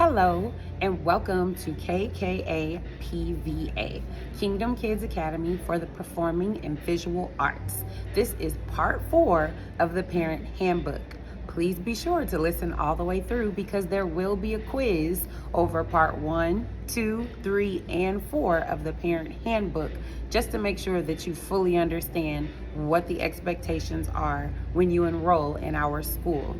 Hello and welcome to Kkapva, Kingdom Kids Academy for the Performing and Visual Arts. This is part 4 of the Parent Handbook. Please be sure to listen all the way through because there will be a quiz over part 1, 2, 3, and 4 of the Parent Handbook just to make sure that you fully understand what the expectations are when you enroll in our school.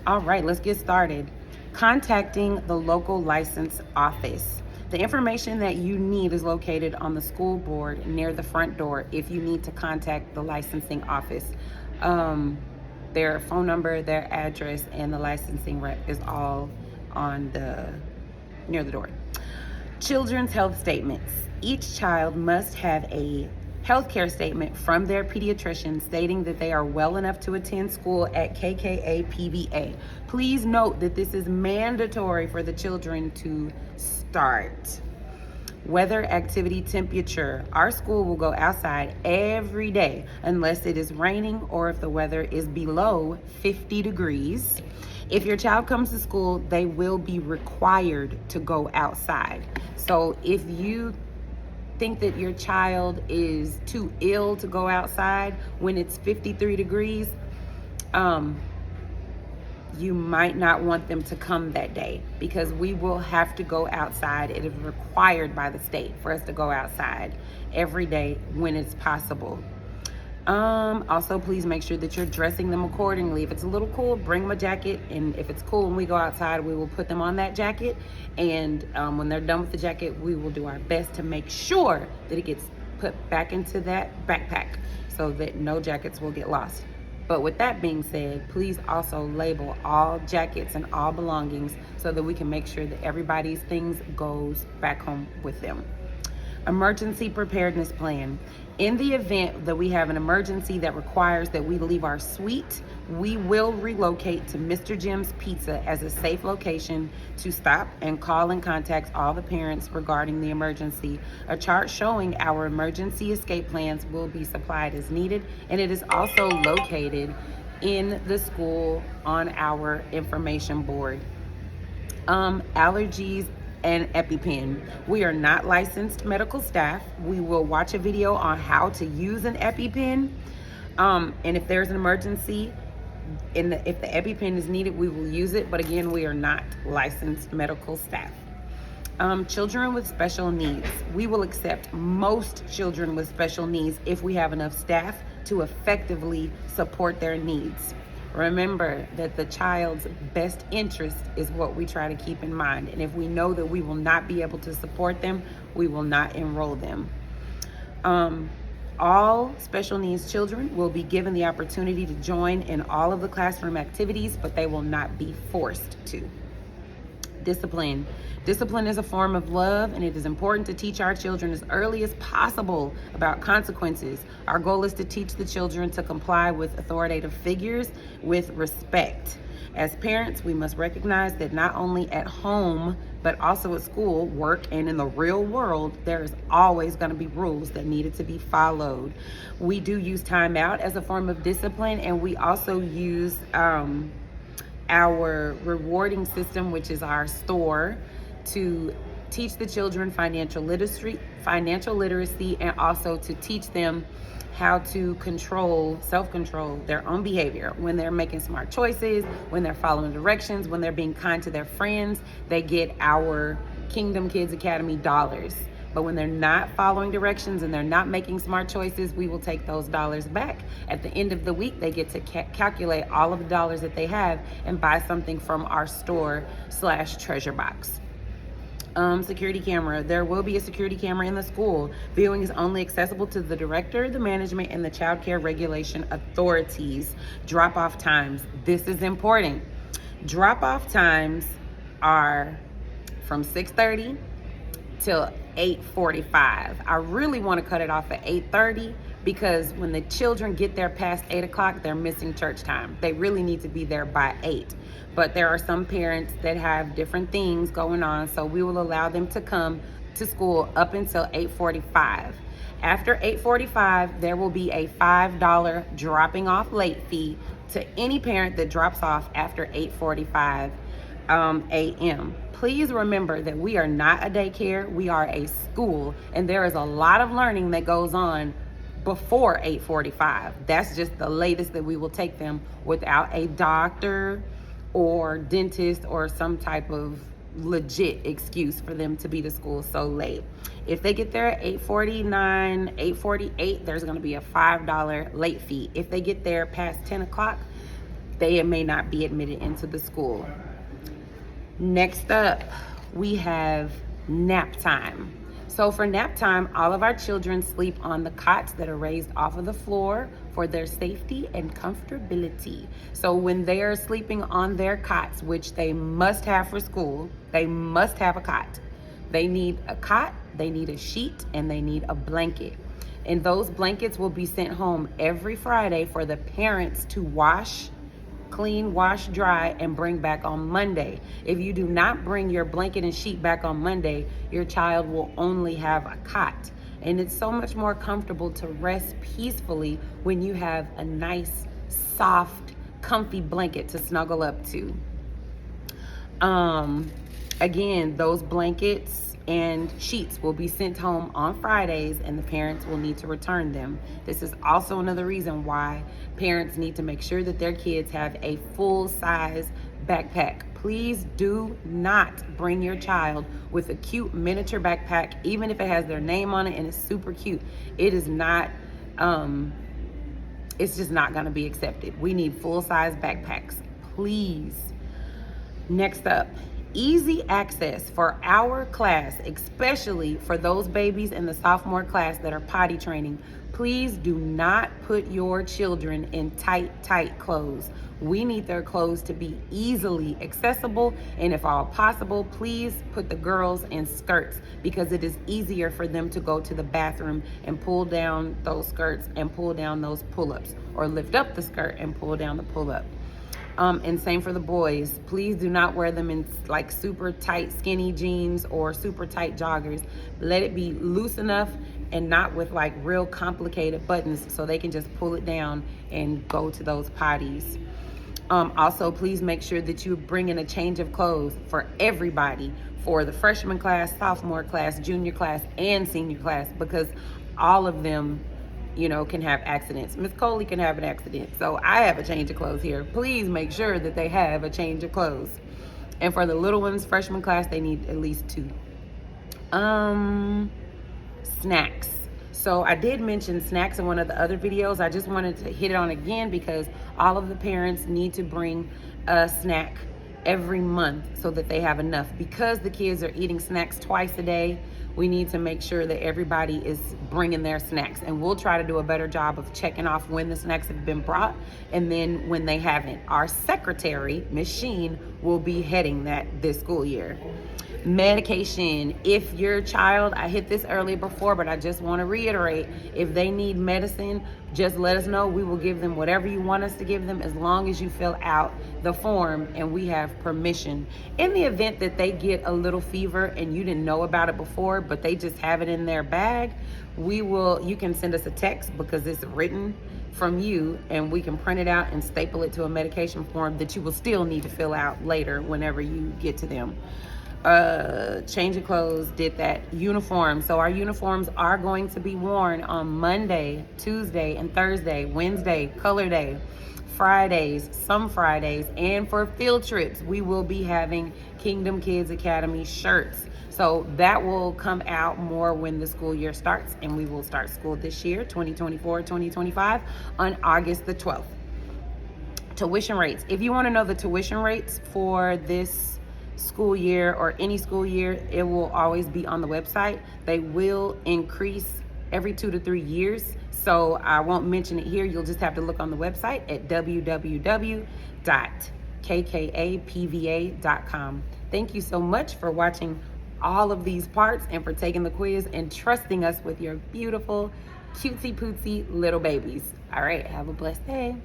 All right, let's get started. Contacting the local license office. The information that you need is located on the school board near the front door if you need to contact the licensing office. Their phone number, their address, and the licensing rep is all on near the door. Children's health statements. Each child must have a healthcare statement from their pediatrician stating that they are well enough to attend school at Kkapva. Please note that this is mandatory for the children to start. Weather, activity, temperature. Our school will go outside every day unless it is raining or if the weather is below 50 degrees. If your child comes to school, they will be required to go outside. So if you think that your child is too ill to go outside when it's 53 degrees, you might not want them to come that day because we will have to go outside. It is required by the state for us to go outside every day when it's possible. Also, please make sure that you're dressing them accordingly. If it's a little cool, bring them a jacket. And if it's cool when we go outside, we will put them on that jacket. And when they're done with the jacket, we will do our best to make sure that it gets put back into that backpack so that no jackets will get lost. But with that being said, please also label all jackets and all belongings so that we can make sure that everybody's things goes back home with them. Emergency preparedness plan. In the event that we have an emergency that requires that we leave our suite, we will relocate to Mr. Jim's Pizza as a safe location to stop and call and contact all the parents regarding the emergency. A chart showing our emergency escape plans will be supplied as needed, and it is also located in the school on our information board. Allergies and EpiPen. We are not licensed medical staff. We will watch a video on how to use an EpiPen. And if there's an emergency, if the EpiPen is needed, we will use it. But again, we are not licensed medical staff. Children with special needs. We will accept most children with special needs if we have enough staff to effectively support their needs. Remember that the child's best interest is what we try to keep in mind. And if we know that we will not be able to support them, we will not enroll them. All special needs children will be given the opportunity to join in all of the classroom activities, but they will not be forced to. Discipline. Discipline is a form of love, and it is important to teach our children as early as possible about consequences. Our goal is to teach the children to comply with authoritative figures with respect. As parents, we must recognize that not only at home, but also at school, work, and in the real world, there is always going to be rules that needed to be followed. We do use timeout as a form of discipline, and we also use our rewarding system, which is our store, to teach the children financial literacy, and also to teach them how to self-control their own behavior when they're making smart choices, when they're following directions, when they're being kind to their friends. They get our Kingdom Kids Academy dollars. But when they're not following directions and they're not making smart choices, we will take those dollars back. At the end of the week, they get to calculate all of the dollars that they have and buy something from our store/treasure box. Security camera. There will be a security camera in the school. Viewing is only accessible to the director, the management, and the child care regulation authorities. Drop-off times. This is important. Drop-off times are from 6:30 till 8:45. I really want to cut it off at 8:30 because when the children get there past 8 o'clock, they're missing church time. They really need to be there by 8. But there are some parents that have different things going on, so we will allow them to come to school up until 8:45. After 8:45, there will be a $5 dropping off late fee to any parent that drops off after 8:45. a.m. Please remember that we are not a daycare, we are a school, and there is a lot of learning that goes on before 8:45. That's just the latest that we will take them without a doctor or dentist or some type of legit excuse for them to be to school so late. If they get there at 8:49, 8:48, there's going to be a $5 late fee. If they get there past 10 o'clock, they may not be admitted into the school. Next up, we have nap time. So for nap time, all of our children sleep on the cots that are raised off of the floor for their safety and comfortability. So when they are sleeping on their cots, which they must have for school, they must have a cot. They need a cot, they need a sheet, and they need a blanket. And those blankets will be sent home every Friday for the parents to wash, clean, wash, dry, and bring back on Monday. If you do not bring your blanket and sheet back on Monday, your child will only have a cot. And it's so much more comfortable to rest peacefully when you have a nice, soft, comfy blanket to snuggle up to. Again, those blankets and sheets will be sent home on Fridays, and the parents will need to return them. This is also another reason why parents need to make sure that their kids have a full-size backpack. Please do not bring your child with a cute miniature backpack, even if it has their name on it and it's super cute. It is not, it's just not gonna be accepted. We need full-size backpacks, please. Next up, easy access for our class, especially for those babies in the sophomore class that are potty training. Please do not put your children in tight clothes. We need their clothes to be easily accessible, and if all possible, please put the girls in skirts, because it is easier for them to go to the bathroom and pull down those skirts and pull down those pull-ups, or lift up the skirt and pull down the pull-up. And same for the boys. Please do not wear them in like super tight skinny jeans or super tight joggers. Let it be loose enough and not with like real complicated buttons, so they can just pull it down and go to those potties. Also, please make sure that you bring in a change of clothes for everybody, for the freshman class, sophomore class, junior class, and senior class, because all of them, you know, can have accidents. Miss Coley can have an accident, so I have a change of clothes here. Please make sure that they have a change of clothes. And for the little ones, freshman class, they need at least 2. Snacks. So I did mention snacks in one of the other videos. I just wanted to hit it on again because all of the parents need to bring a snack every month so that they have enough. Because the kids are eating snacks twice a day, we need to make sure that everybody is bringing their snacks, and we'll try to do a better job of checking off when the snacks have been brought and then when they haven't. Our secretary, Miss Sheen, will be heading that this school year. Medication. If your child, I hit this earlier before, but I just want to reiterate, if they need medicine, just let us know. We will give them whatever you want us to give them, as long as you fill out the form and we have permission. In the event that they get a little fever and you didn't know about it before, but they just have it in their bag, you can send us a text, because it's written from you, and we can print it out and staple it to a medication form that you will still need to fill out later whenever you get to them. Change of clothes, did that. Uniforms. So our uniforms are going to be worn on Monday, Tuesday, and Thursday, Wednesday, color day, Fridays, some Fridays, and for field trips, we will be having Kingdom Kids Academy shirts. So that will come out more when the school year starts, and we will start school this year, 2024-2025, on August the 12th. Tuition rates. If you want to know the tuition rates for this school year or any school year, it will always be on the website. They will increase every 2 to 3 years, so I won't mention it here. You'll just have to look on the website at www.kkapva.com. Thank you so much for watching all of these parts and for taking the quiz and trusting us with your beautiful, cutesy pootsy little babies. All right, have a blessed day.